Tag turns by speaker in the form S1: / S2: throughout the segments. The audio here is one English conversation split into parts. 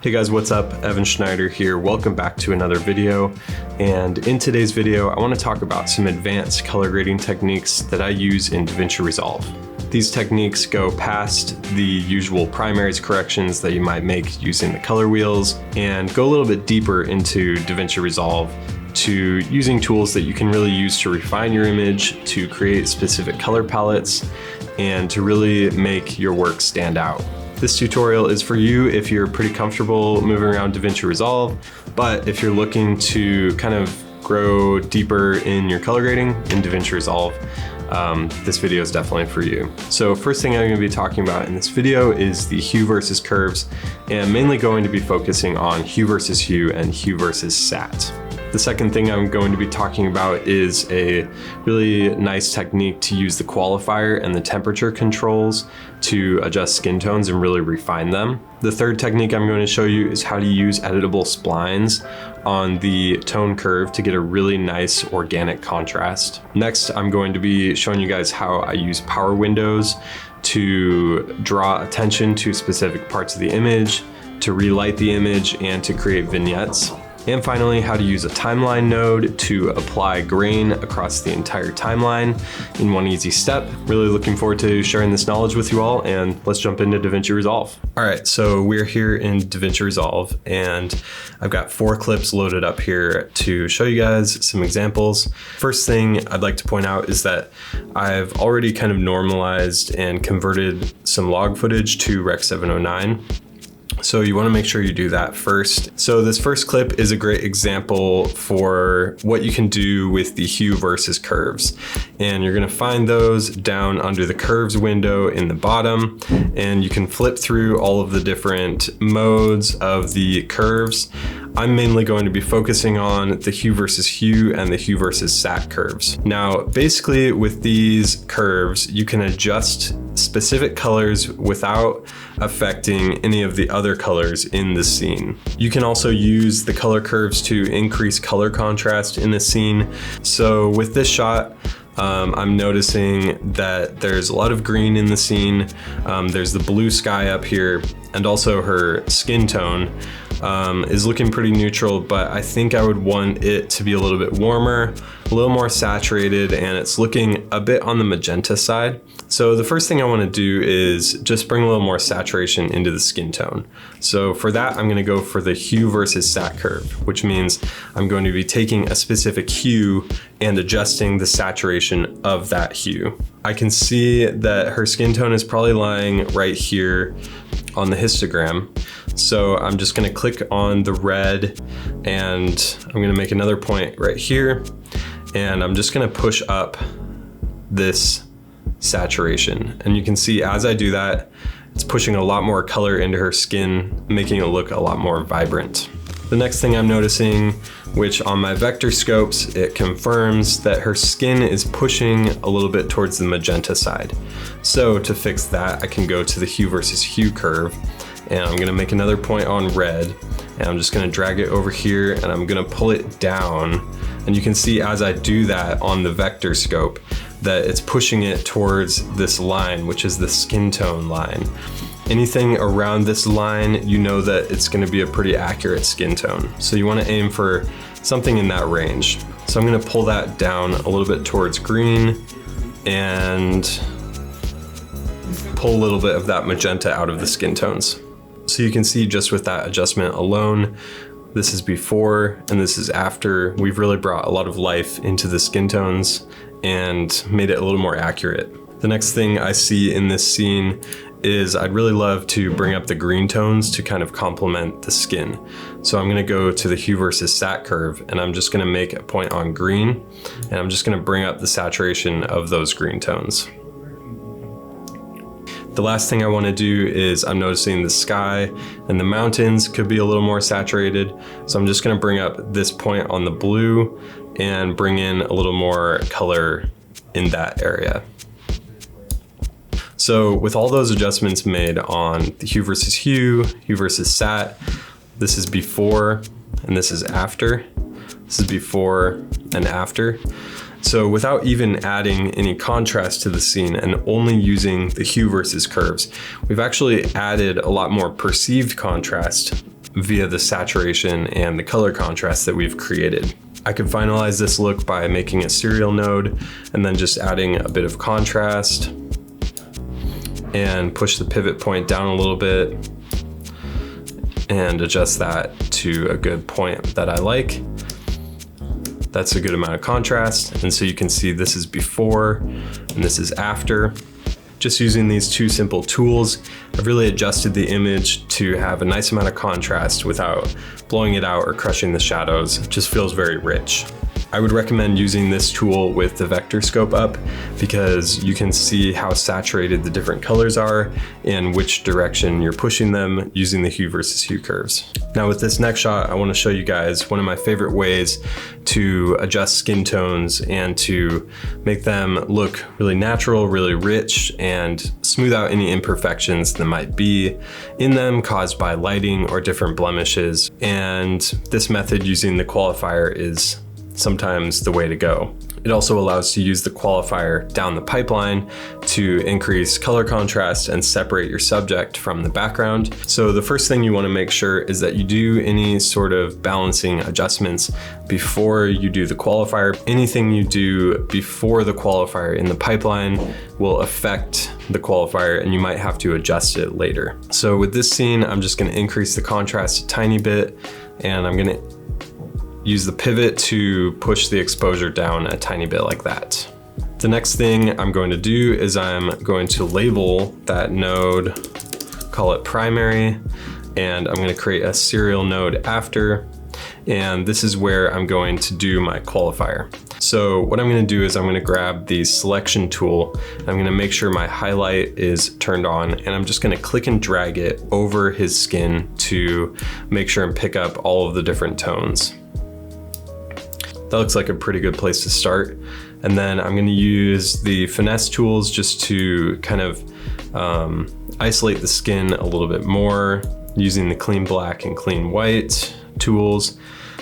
S1: Hey guys, what's up? Evan Schneider here. Welcome back to another video. And in today's video, I want to talk about some advanced color grading techniques that I use in DaVinci Resolve. These techniques go past the usual primaries corrections that you might make using the color wheels and go a little bit deeper into DaVinci Resolve to using tools that you can really use to refine your image, to create specific color palettes, and to really make your work stand out. This tutorial is for you if you're pretty comfortable moving around DaVinci Resolve, but if you're looking to kind of grow deeper in your color grading in DaVinci Resolve, this video is definitely for you. So first thing I'm going to be talking about in this video is the hue versus curves, and mainly going to be focusing on hue versus hue and hue versus sat. The second thing I'm going to be talking about is a really nice technique to use the qualifier and the temperature controls to adjust skin tones and really refine them. The third technique I'm going to show you is how to use editable splines on the tone curve to get a really nice organic contrast. Next, I'm going to be showing you guys how I use power windows to draw attention to specific parts of the image, to relight the image, and to create vignettes. And finally, how to use a timeline node to apply grain across the entire timeline in one easy step. Really looking forward to sharing this knowledge with you all, and let's jump into DaVinci Resolve. All right, so we're here in DaVinci Resolve, and I've got 4 clips loaded up here to show you guys some examples. First thing I'd like to point out is that I've already kind of normalized and converted some log footage to Rec 709. So you want to make sure you do that first. So this first clip is a great example for what you can do with the hue versus curves. And you're going to find those down under the curves window in the bottom, and you can flip through all of the different modes of the curves. I'm mainly going to be focusing on the hue versus hue and the hue versus sat curves. Now, basically with these curves, you can adjust specific colors without affecting any of the other colors in the scene. You can also use the color curves to increase color contrast in the scene. So with this shot, I'm noticing that there's a lot of green in the scene. There's the blue sky up here, and also her skin tone is looking pretty neutral, but I think I would want it to be a little bit warmer, a little more saturated, and it's looking a bit on the magenta side. So the first thing I want to do is just bring a little more saturation into the skin tone. So for that, I'm going to go for the hue versus sat curve, which means I'm going to be taking a specific hue and adjusting the saturation of that hue. I can see that her skin tone is probably lying right here on the histogram. So I'm just going to click on the red, and I'm going to make another point right here, and I'm just going to push up this saturation. And you can see as I do that, it's pushing a lot more color into her skin, making it look a lot more vibrant. The next thing I'm noticing, which on my vector scopes, it confirms that her skin is pushing a little bit towards the magenta side. So to fix that, I can go to the hue versus hue curve, and I'm gonna make another point on red, and I'm just gonna drag it over here, and I'm gonna pull it down. And you can see as I do that on the vector scope that it's pushing it towards this line, which is the skin tone line. Anything around this line, you know that it's going to be a pretty accurate skin tone. So you want to aim for something in that range. So I'm going to pull that down a little bit towards green and pull a little bit of that magenta out of the skin tones. So you can see just with that adjustment alone, this is before and this is after. We've really brought a lot of life into the skin tones and made it a little more accurate. The next thing I see in this scene is I'd really love to bring up the green tones to kind of complement the skin. So I'm gonna go to the hue versus sat curve, and I'm just gonna make a point on green, and I'm just gonna bring up the saturation of those green tones. The last thing I wanna do is I'm noticing the sky and the mountains could be a little more saturated. So I'm just gonna bring up this point on the blue and bring in a little more color in that area. So with all those adjustments made on the hue versus hue, hue versus sat, this is before and this is after. This is before and after. So without even adding any contrast to the scene and only using the hue versus curves, we've actually added a lot more perceived contrast via the saturation and the color contrast that we've created. I can finalize this look by making a serial node and then just adding a bit of contrast and push the pivot point down a little bit and adjust that to a good point that I like. That's a good amount of contrast. And so you can see this is before and this is after. Just using these two simple tools, I've really adjusted the image to have a nice amount of contrast without blowing it out or crushing the shadows. It just feels very rich. I would recommend using this tool with the vector scope up because you can see how saturated the different colors are and which direction you're pushing them using the hue versus hue curves. Now with this next shot, I want to show you guys one of my favorite ways to adjust skin tones and to make them look really natural, really rich, and smooth out any imperfections that might be in them caused by lighting or different blemishes. And this method using the qualifier is sometimes the way to go. It also allows to use the qualifier down the pipeline to increase color contrast and separate your subject from the background. So the first thing you want to make sure is that you do any sort of balancing adjustments before you do the qualifier. Anything you do before the qualifier in the pipeline will affect the qualifier and you might have to adjust it later. So with this scene, I'm just going to increase the contrast a tiny bit and I'm going to use the pivot to push the exposure down a tiny bit like that. The next thing I'm going to do is I'm going to label that node, call it primary, and I'm going to create a serial node after, and this is where I'm going to do my qualifier. So what I'm going to do is I'm going to grab the selection tool, and I'm going to make sure my highlight is turned on, and I'm just going to click and drag it over his skin to make sure and pick up all of the different tones. That looks like a pretty good place to start. And then I'm gonna use the finesse tools just to kind of isolate the skin a little bit more using the clean black and clean white tools.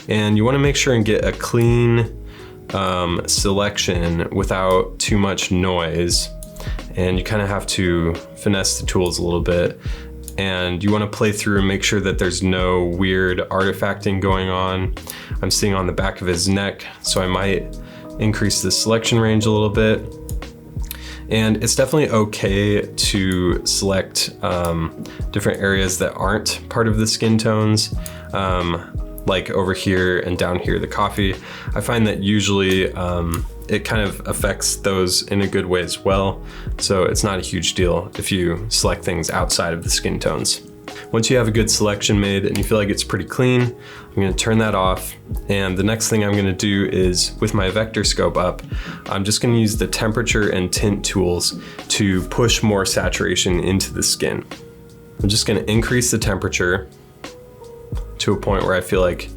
S1: And you wanna make sure and get a clean selection without too much noise. And you kind of have to finesse the tools a little bit. And you want to play through and make sure that there's no weird artifacting going on. I'm seeing on the back of his neck, so I might increase the selection range a little bit. And it's definitely okay to select different areas that aren't part of the skin tones, like over here and down here, the coffee. I find that usually it kind of affects those in a good way as well. So it's not a huge deal if you select things outside of the skin tones. Once you have a good selection made and you feel like it's pretty clean, I'm going to turn that off. And the next thing I'm going to do is with my vector scope up, I'm just going to use the temperature and tint tools to push more saturation into the skin. I'm just going to increase the temperature to a point where I feel like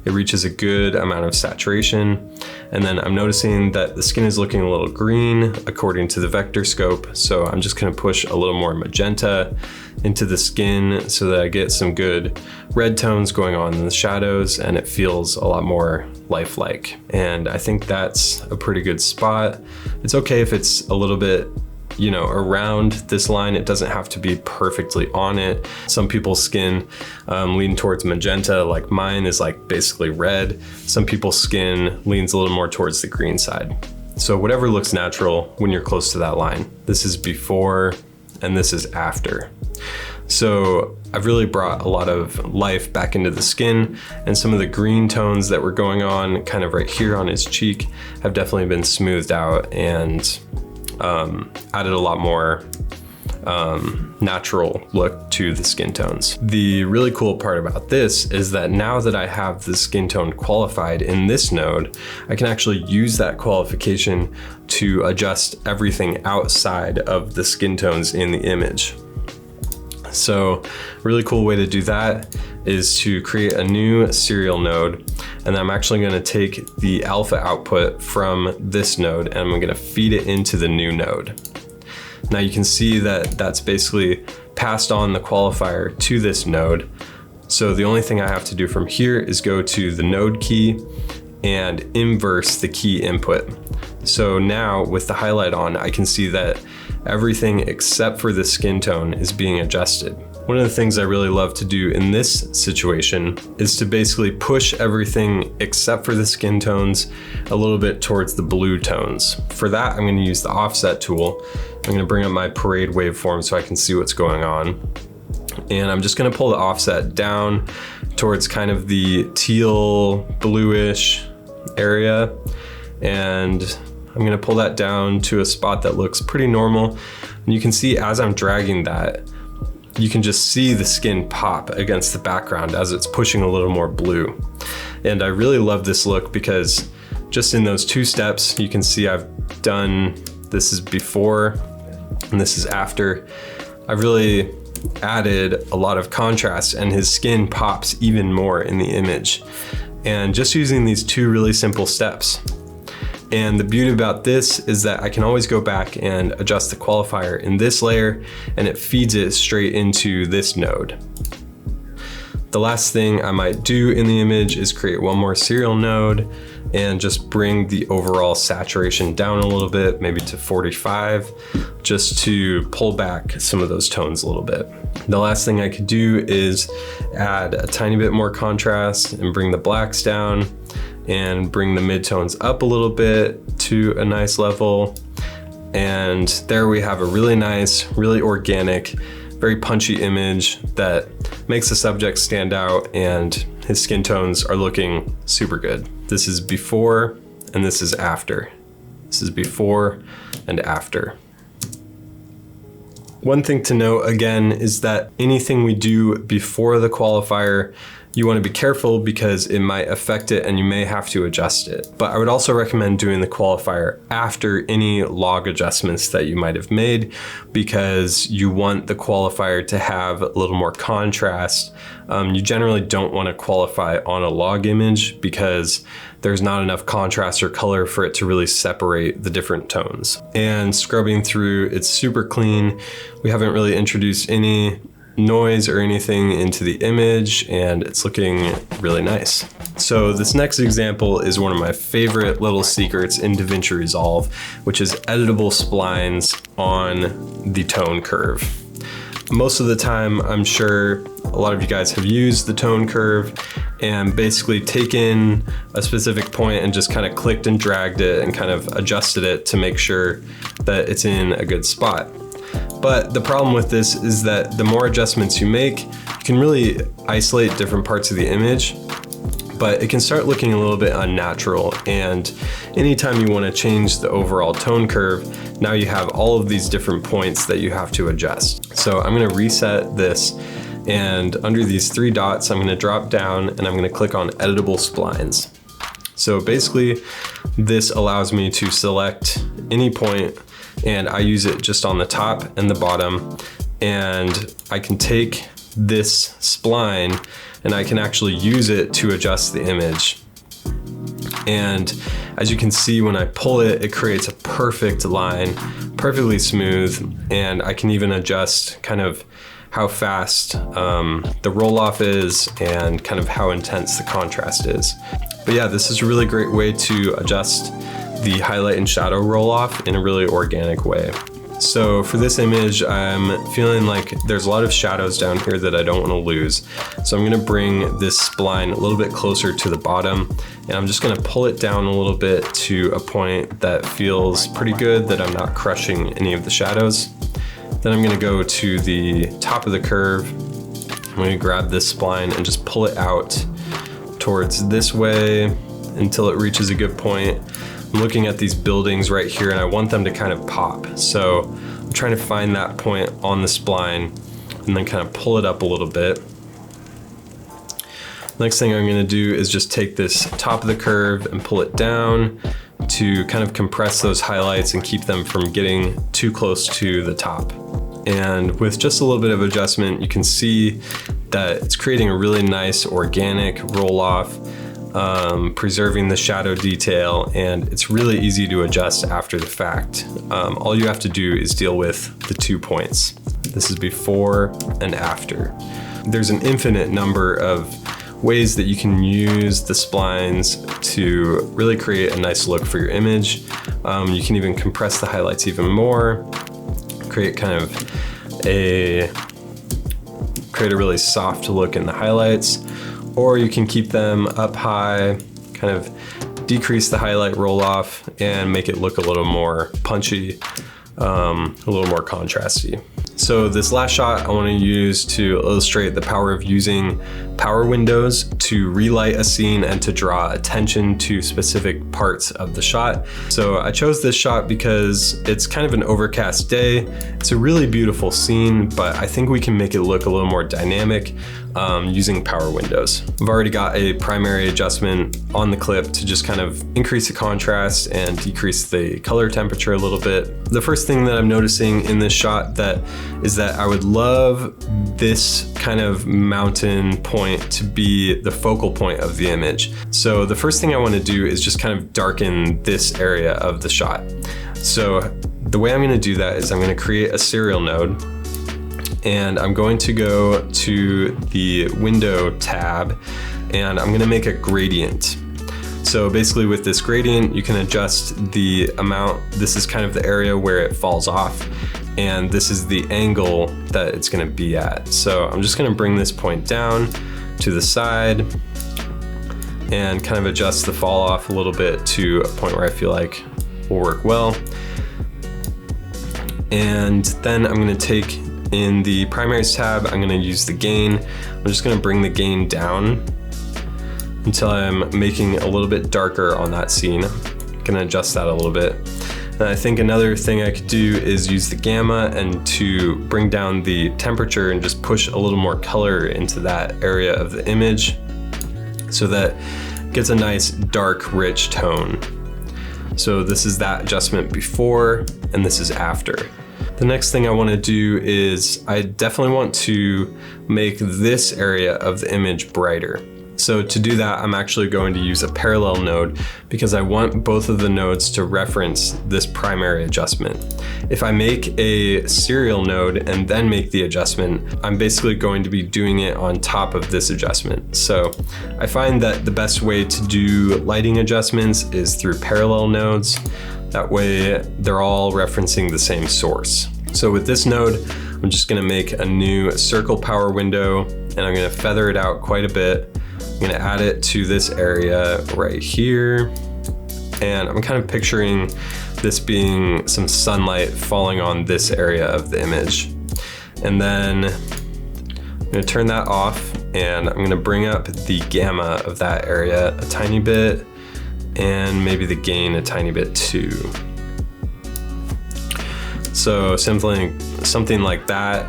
S1: it reaches a good amount of saturation. And then I'm noticing that the skin is looking a little green according to the vector scope. So I'm just gonna push a little more magenta into the skin so that I get some good red tones going on in the shadows and it feels a lot more lifelike. And I think that's a pretty good spot. It's okay if it's a little bit, you know, around this line. It doesn't have to be perfectly on it. Some people's skin lean towards magenta, like mine is like basically red. Some people's skin leans a little more towards the green side. So whatever looks natural when you're close to that line. This is before and this is after. So I've really brought a lot of life back into the skin, and some of the green tones that were going on kind of right here on his cheek have definitely been smoothed out and added a lot more natural look to the skin tones. The really cool part about this is that now that I have the skin tone qualified in this node, I can actually use that qualification to adjust everything outside of the skin tones in the image. So a really cool way to do that is to create a new serial node, and I'm actually going to take the alpha output from this node and I'm going to feed it into the new node. Now you can see that that's basically passed on the qualifier to this node. So the only thing I have to do from here is go to the node key and inverse the key input. So now with the highlight on, I can see that everything except for the skin tone is being adjusted. One of the things I really love to do in this situation is to basically push everything except for the skin tones a little bit towards the blue tones. For that, I'm going to use the offset tool. I'm going to bring up my parade waveform so I can see what's going on. And I'm just going to pull the offset down towards kind of the teal bluish area. And I'm going to pull that down to a spot that looks pretty normal. And you can see as I'm dragging that, you can just see the skin pop against the background as it's pushing a little more blue. And I really love this look because just in those 2 steps, you can see I've done, this is before and this is after. I've really added a lot of contrast and his skin pops even more in the image. And just using these 2 really simple steps. And the beauty about this is that I can always go back and adjust the qualifier in this layer and it feeds it straight into this node. The last thing I might do in the image is create one more serial node and just bring the overall saturation down a little bit, maybe to 45, just to pull back some of those tones a little bit. The last thing I could do is add a tiny bit more contrast and bring the blacks down and bring the midtones up a little bit to a nice level. And there we have a really nice, really organic, very punchy image that makes the subject stand out, and his skin tones are looking super good. This is before and this is after. This is before and after. One thing to note again is that anything we do before the qualifier, you want to be careful because it might affect it and you may have to adjust it. But I would also recommend doing the qualifier after any log adjustments that you might have made, because you want the qualifier to have a little more contrast. You generally don't want to qualify on a log image because there's not enough contrast or color for it to really separate the different tones. And scrubbing through, it's super clean. We haven't really introduced any noise or anything into the image, and it's looking really nice. So this next example is one of my favorite little secrets in DaVinci Resolve, which is editable splines on the tone curve. Most of the time, I'm sure a lot of you guys have used the tone curve and basically taken a specific point and just kind of clicked and dragged it and kind of adjusted it to make sure that it's in a good spot. But the problem with this is that the more adjustments you make, you can really isolate different parts of the image, but it can start looking a little bit unnatural. And anytime you want to change the overall tone curve, now you have all of these different points that you have to adjust. So I'm going to reset this, and under these 3 dots, I'm going to drop down and I'm going to click on Editable Splines. So basically, this allows me to select any point, and I use it just on the top and the bottom, and I can take this spline and I can actually use it to adjust the image. And as you can see, when I pull it, it creates a perfect line, perfectly smooth, and I can even adjust kind of how fast the roll off is and kind of how intense the contrast is. But yeah, this is a really great way to adjust the highlight and shadow roll off in a really organic way. So for this image, I'm feeling like there's a lot of shadows down here that I don't want to lose. So I'm going to bring this spline a little bit closer to the bottom, and I'm just going to pull it down a little bit to a point that feels pretty good, that I'm not crushing any of the shadows. Then I'm going to go to the top of the curve. I'm going to grab this spline and just pull it out towards this way until it reaches a good point. I'm looking at these buildings right here and I want them to kind of pop. So I'm trying to find that point on the spline and then kind of pull it up a little bit. Next thing I'm going to do is just take this top of the curve and pull it down to kind of compress those highlights and keep them from getting too close to the top. And with just a little bit of adjustment, you can see that it's creating a really nice organic roll off, preserving the shadow detail, and it's really easy to adjust after the fact. All you have to do is deal with the 2 points. This is before and after. There's an infinite number of ways that you can use the splines to really create a nice look for your image. You can even compress the highlights even more, create kind of a create a really soft look in the highlights, or you can keep them up high, kind of decrease the highlight roll off and make it look a little more punchy, a little more contrasty. So this last shot I want to use to illustrate the power of using power windows to relight a scene and to draw attention to specific parts of the shot. So I chose this shot because it's kind of an overcast day. It's a really beautiful scene, but I think we can make it look a little more dynamic using power windows. I've already got a primary adjustment on the clip to just kind of increase the contrast and decrease the color temperature a little bit. The first thing that I'm noticing in this shot is that I would love this kind of mountain point to be the focal point of the image. So the first thing I want to do is just kind of darken this area of the shot. So the way I'm going to do that is I'm going to create a serial node, and I'm going to go to the window tab and I'm going to make a gradient. So basically with this gradient, you can adjust the amount. This is kind of the area where it falls off, and this is the angle that it's going to be at. So I'm just going to bring this point down to the side and kind of adjust the fall off a little bit to a point where I feel like will work well. And then I'm going to take in the primaries tab, I'm going to use the gain. I'm just going to bring the gain down until I'm making a little bit darker on that scene. I'm going to adjust that a little bit. And I think another thing I could do is use the gamma and to bring down the temperature and just push a little more color into that area of the image so that it gets a nice dark, rich tone. So this is that adjustment before, and this is after. The next thing I want to do is I definitely want to make this area of the image brighter. So to do that, I'm actually going to use a parallel node because I want both of the nodes to reference this primary adjustment. If I make a serial node and then make the adjustment, I'm basically going to be doing it on top of this adjustment. So I find that the best way to do lighting adjustments is through parallel nodes. That way they're all referencing the same source. So with this node, I'm just gonna make a new circle power window and I'm gonna feather it out quite a bit. I'm gonna add it to this area right here. And I'm kind of picturing this being some sunlight falling on this area of the image. And then I'm gonna turn that off and I'm gonna bring up the gamma of that area a tiny bit, and maybe the gain a tiny bit too. So something like that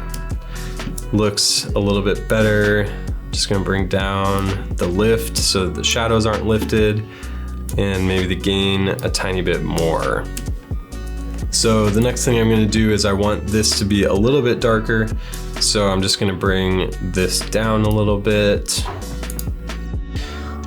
S1: looks a little bit better. Just gonna bring down the lift so that the shadows aren't lifted, and maybe the gain a tiny bit more. So the next thing I'm gonna do is I want this to be a little bit darker. So I'm just gonna bring this down a little bit.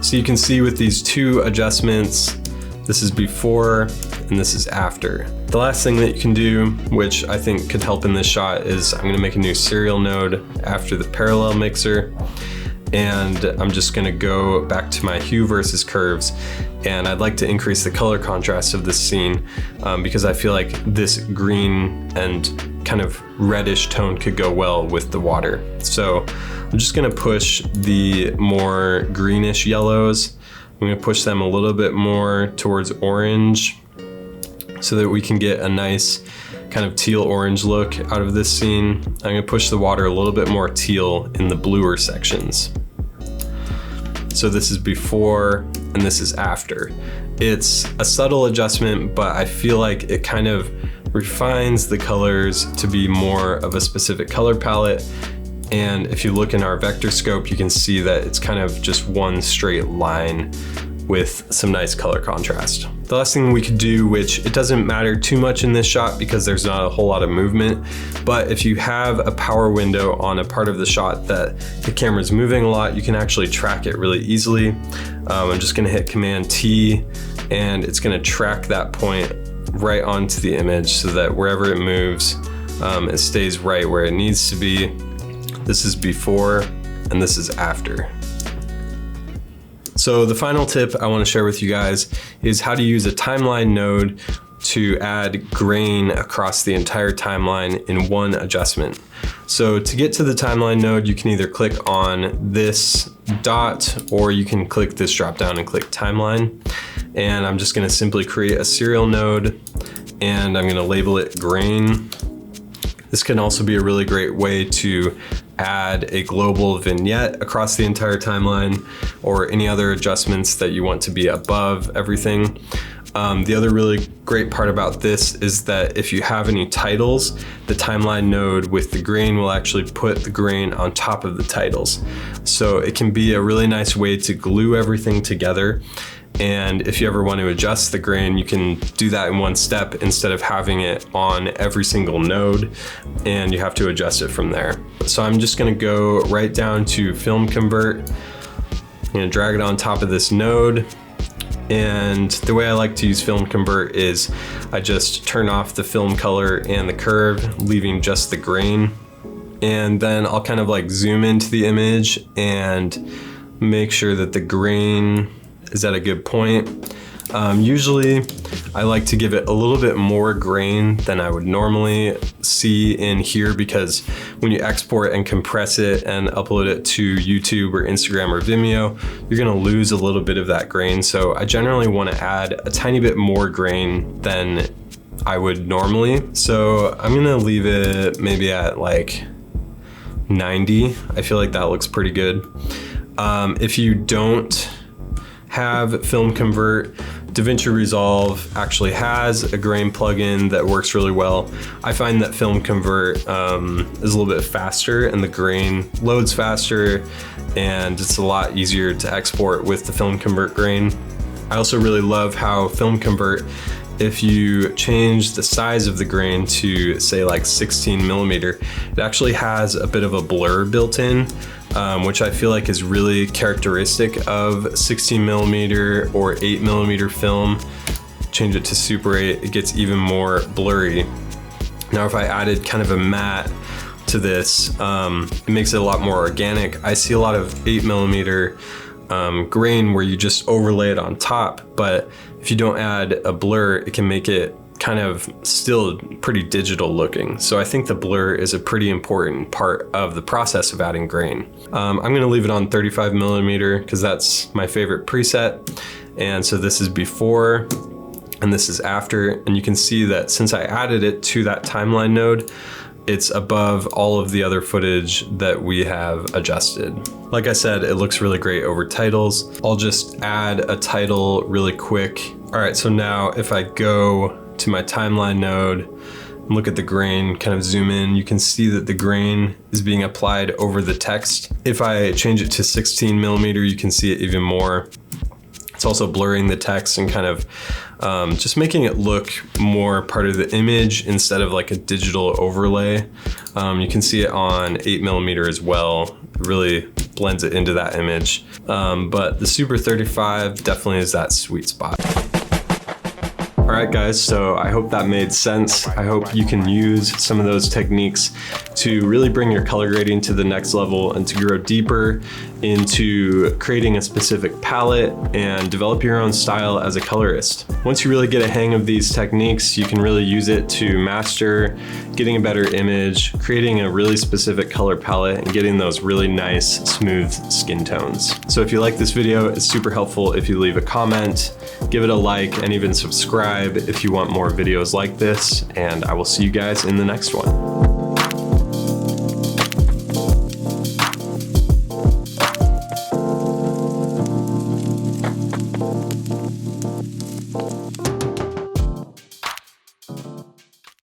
S1: So you can see with these two adjustments, this is before and this is after. The last thing that you can do, which I think could help in this shot, is I'm gonna make a new serial node after the parallel mixer. And I'm just gonna go back to my hue versus curves. And I'd like to increase the color contrast of this scene because I feel like this green and kind of reddish tone could go well with the water. So I'm just gonna push the more greenish yellows. I'm gonna push them a little bit more towards orange so that we can get a nice kind of teal orange look out of this scene. I'm gonna push the water a little bit more teal in the bluer sections. So this is before and this is after. It's a subtle adjustment, but I feel like it kind of refines the colors to be more of a specific color palette. And if you look in our vector scope, you can see that it's kind of just one straight line with some nice color contrast. The last thing we could do, which it doesn't matter too much in this shot because there's not a whole lot of movement, but if you have a power window on a part of the shot that the camera's moving a lot, you can actually track it really easily. I'm just gonna hit Command T and it's gonna track that point right onto the image so that wherever it moves, it stays right where it needs to be. This is before and this is after. So the final tip I want to share with you guys is how to use a timeline node to add grain across the entire timeline in one adjustment. So to get to the timeline node, you can either click on this dot or you can click this drop down and click timeline. And I'm just gonna simply create a serial node and I'm gonna label it grain. This can also be a really great way to add a global vignette across the entire timeline or any other adjustments that you want to be above everything. The other really great part about this is that if you have any titles, the timeline node with the grain will actually put the grain on top of the titles. So it can be a really nice way to glue everything together. And if you ever want to adjust the grain, you can do that in one step instead of having it on every single node and you have to adjust it from there. So I'm just gonna go right down to film convert. I'm gonna drag it on top of this node. And the way I like to use film convert is I just turn off the film color and the curve, leaving just the grain. And then I'll kind of like zoom into the image and make sure that the grain is at a good point. Usually I like to give it a little bit more grain than I would normally see in here, because when you export and compress it and upload it to YouTube or Instagram or Vimeo, you're gonna lose a little bit of that grain. So I generally wanna add a tiny bit more grain than I would normally. So I'm gonna leave it maybe at like 90. I feel like that looks pretty good. If you don't have film convert, DaVinci Resolve actually has a grain plugin that works really well. I find that film convert is a little bit faster and the grain loads faster and it's a lot easier to export with the film convert grain. I also really love how film convert, if you change the size of the grain to say like 16 millimeter, it actually has a bit of a blur built in, which I feel like is really characteristic of 16 millimeter or 8 millimeter film. Change it to Super 8, it gets even more blurry. Now if I added kind of a matte to this, it makes it a lot more organic. I see a lot of 8 millimeter grain where you just overlay it on top, but if you don't add a blur, it can make it kind of still pretty digital looking. So I think the blur is a pretty important part of the process of adding grain. I'm gonna leave it on 35 millimeter because that's my favorite preset. And so this is before and this is after. And you can see that since I added it to that timeline node, it's above all of the other footage that we have adjusted. Like I said, it looks really great over titles. I'll just add a title really quick. All right, so now if I go to my timeline node and look at the grain, kind of zoom in, you can see that the grain is being applied over the text. If I change it to 16 millimeter, you can see it even more. It's also blurring the text and kind of just making it look more part of the image instead of like a digital overlay. You can see it on 8 millimeter as well. It really blends it into that image. But the Super 35 definitely is that sweet spot. All right guys, so I hope that made sense. I hope you can use some of those techniques to really bring your color grading to the next level and to grow deeper into creating a specific palette and develop your own style as a colorist. Once you really get a hang of these techniques, you can really use it to master getting a better image, creating a really specific color palette, and getting those really nice, smooth skin tones. So if you like this video, it's super helpful if you leave a comment, give it a like, and even subscribe if you want more videos like this, and I will see you guys in the next one.